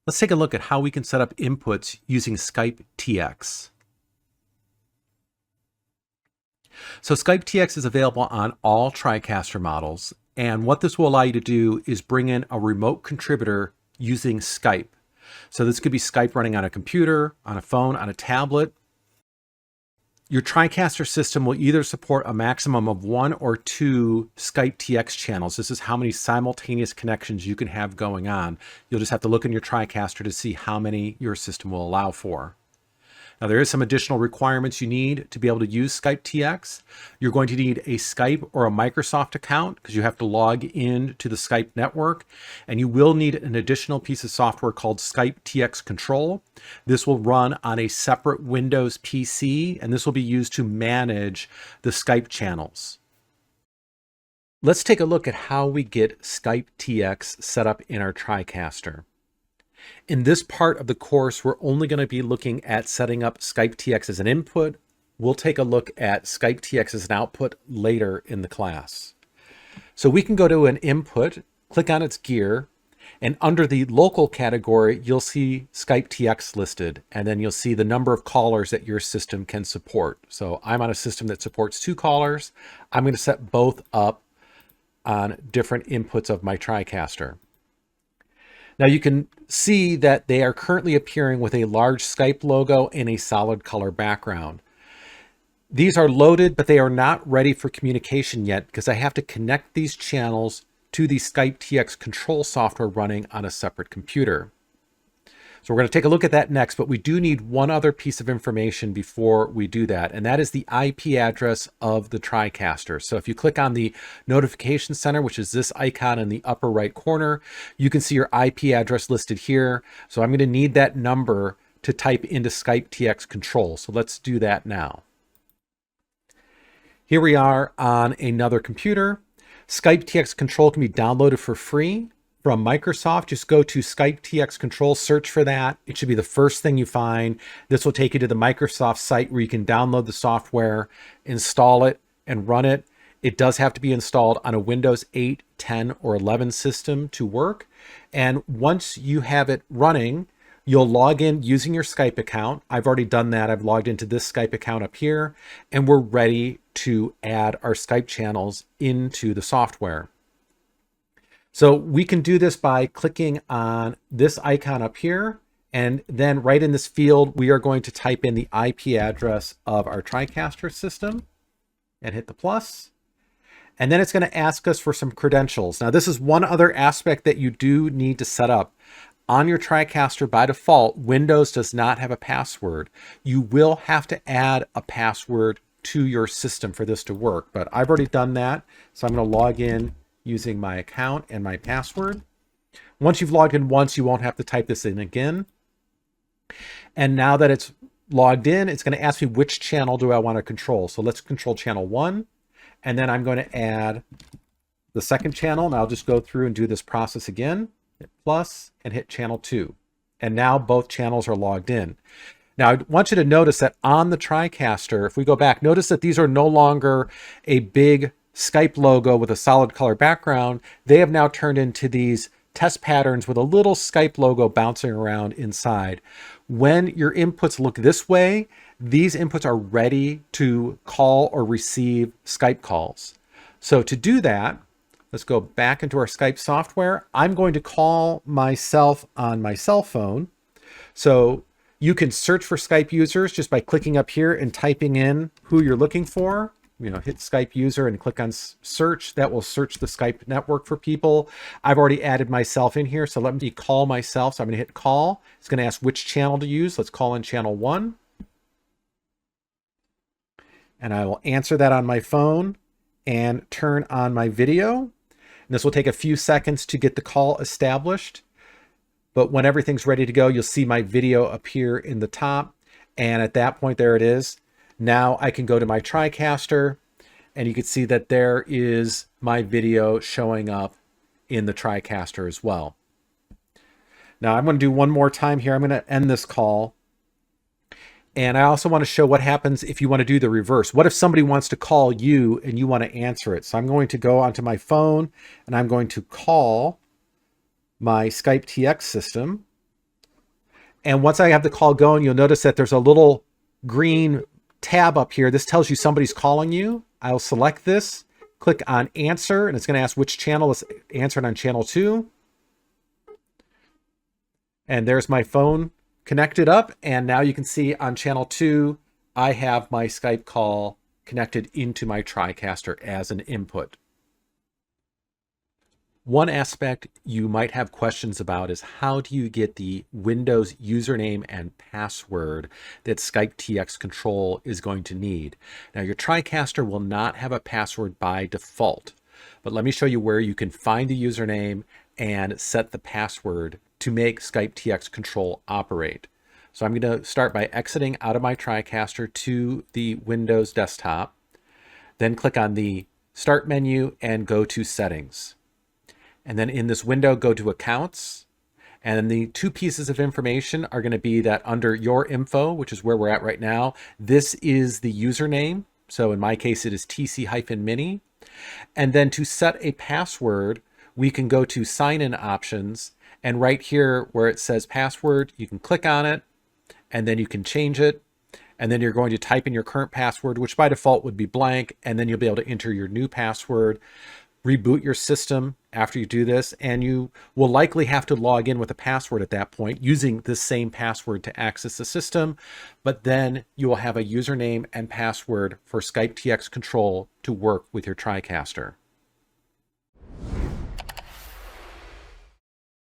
Let's take a look at how we can set up inputs using SkypeTX. So SkypeTX is available on all TriCaster models, and what this will allow you to do is bring in a remote contributor using Skype. So this could be Skype running on a computer, on a phone, on a tablet. Your TriCaster system will either support a maximum of 1 or 2 SkypeTX channels. This is how many simultaneous connections you can have going on. You'll just have to look in your TriCaster to see how many your system will allow for. Now, there is some additional requirements you need to be able to use SkypeTX. You're going to need a Skype or a Microsoft account because you have to log in to the Skype network. And you will need an additional piece of software called SkypeTX Control. This will run on a separate Windows PC, and this will be used to manage the Skype channels. Let's take a look at how we get SkypeTX set up in our TriCaster. In this part of the course, we're only going to be looking at setting up SkypeTX as an input. We'll take a look at SkypeTX as an output later in the class. So we can go to an input, click on its gear, and under the local category, you'll see SkypeTX listed, and then you'll see the number of callers that your system can support. So I'm on a system that supports 2 callers. I'm going to set both up on different inputs of my TriCaster. Now you can see that they are currently appearing with a large Skype logo in a solid color background. These are loaded, but they are not ready for communication yet because I have to connect these channels to the SkypeTX control software running on a separate computer. So we're going to take a look at that next, but we do need one other piece of information before we do that, and that is the IP address of the TriCaster. So if you click on the notification center, which is this icon in the upper right corner, you can see your IP address listed here. So I'm going to need that number to type into SkypeTX control. So let's do that now. Here we are on another computer. SkypeTX control can be downloaded for free from Microsoft. Just go to SkypeTX Control, search for that. It should be the first thing you find. This will take you to the Microsoft site where you can download the software, install it, and run it. It does have to be installed on a Windows 8, 10, or 11 system to work. And once you have it running, you'll log in using your Skype account. I've already done that. I've logged into this Skype account up here, and we're ready to add our Skype channels into the software. So we can do this by clicking on this icon up here, and then right in this field, we are going to type in the IP address of our TriCaster system and hit the plus. And then it's going to ask us for some credentials. Now, this is one other aspect that you do need to set up. On your TriCaster, by default, Windows does not have a password. You will have to add a password to your system for this to work, but I've already done that. So I'm going to log in using my account and my password. Once you've logged in once, you won't have to type this in again. And now that it's logged in, it's going to ask me which channel do I want to control. So let's control channel 1. And then I'm going to add the second channel. And I'll just go through and do this process again. Hit plus and hit channel 2. And now both channels are logged in. Now, I want you to notice that on the TriCaster, if we go back, notice that these are no longer a big Skype logo with a solid color background. They have now turned into these test patterns with a little Skype logo bouncing around inside. When your inputs look this way, these inputs are ready to call or receive Skype calls. So to do that, let's go back into our Skype software. I'm going to call myself on my cell phone. So you can search for Skype users just by clicking up here and typing in who you're looking for. Hit Skype user and click on search. That will search the Skype network for people. I've already added myself in here, so let me call myself. So I'm going to hit call. It's going to ask which channel to use. Let's call in channel 1. And I will answer that on my phone and turn on my video. And this will take a few seconds to get the call established. But when everything's ready to go, you'll see my video appear in the top. And at that point, there it is. Now I can go to my TriCaster, and you can see that there is my video showing up in the TriCaster as well. Now I'm going to do one more time here. I'm going to end this call. And I also want to show what happens if you want to do the reverse. What if somebody wants to call you and you want to answer it? So I'm going to go onto my phone, and I'm going to call my SkypeTX system. And once I have the call going, you'll notice that there's a little green tab up here. This tells you somebody's calling you. I'll select this, click on answer, and it's going to ask which channel is answered on channel 2. And there's my phone connected up. And now you can see on channel 2, I have my Skype call connected into my TriCaster as an input. One aspect you might have questions about is how do you get the Windows username and password that SkypeTX Control is going to need. Now your TriCaster will not have a password by default, but let me show you where you can find the username and set the password to make SkypeTX Control operate. So I'm going to start by exiting out of my TriCaster to the Windows desktop, then click on the Start menu and go to Settings. And then in this window, go to Accounts. And the two pieces of information are going to be that under Your Info, which is where we're at right now, this is the username. So in my case, it is TC-Mini. And then to set a password, we can go to Sign In Options. And right here where it says Password, you can click on it, and then you can change it. And then you're going to type in your current password, which by default would be blank. And then you'll be able to enter your new password. Reboot your system after you do this, and you will likely have to log in with a password at that point using the same password to access the system, but then you will have a username and password for SkypeTX Control to work with your TriCaster.